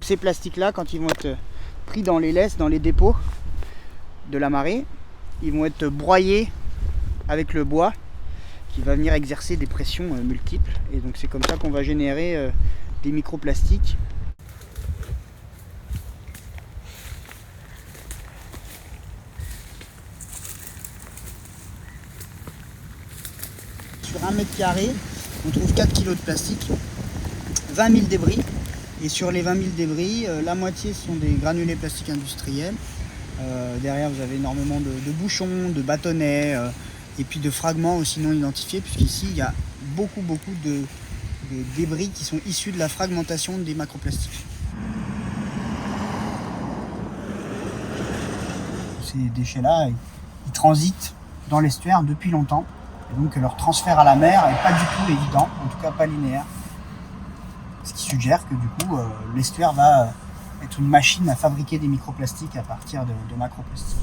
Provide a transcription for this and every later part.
ces plastiques-là, quand ils vont être pris dans les laisses, dans les dépôts de la marée, ils vont être broyés avec le bois qui va venir exercer des pressions multiples. Et donc c'est comme ça qu'on va générer des microplastiques. Sur 1 mètre carré, on trouve 4 kg de plastique, 20 000 débris. Et sur les 20 000 débris, la moitié sont des granulés plastiques industriels. Derrière, vous avez énormément de bouchons, de bâtonnets et puis de fragments aussi non identifiés, puisqu'ici, il y a beaucoup de débris qui sont issus de la fragmentation des macroplastiques. Ces déchets-là, ils transitent dans l'estuaire depuis longtemps. Et donc leur transfert à la mer n'est pas du tout évident, en tout cas pas linéaire. Ce qui suggère que du coup, l'estuaire va être une machine à fabriquer des microplastiques à partir de macroplastiques.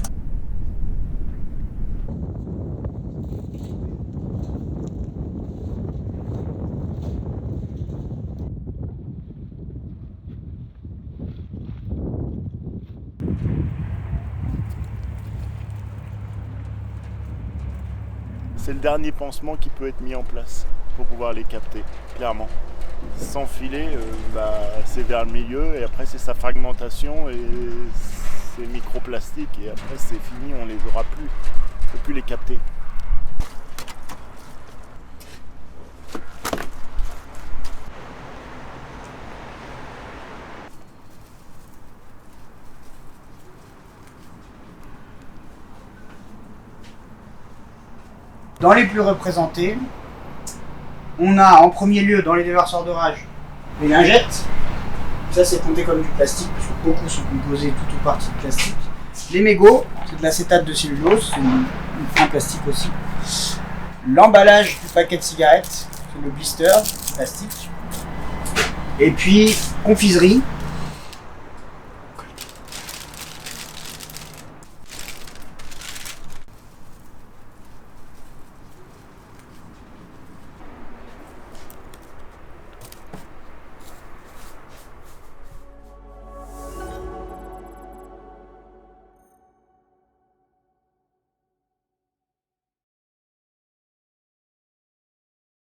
C'est le dernier pansement qui peut être mis en place pour pouvoir les capter, clairement. Sans filet, c'est vers le milieu et après c'est sa fragmentation et c'est microplastique et après c'est fini, on les aura plus. On ne peut plus les capter. Dans les plus représentés, on a en premier lieu dans les déverseurs d'orage les lingettes. Ça c'est compté comme du plastique parce que beaucoup sont composés tout ou partie de plastique. Les mégots, c'est de l'acétate de cellulose, c'est un plastique aussi. L'emballage du paquet de cigarettes, c'est le blister, plastique. Et puis confiserie,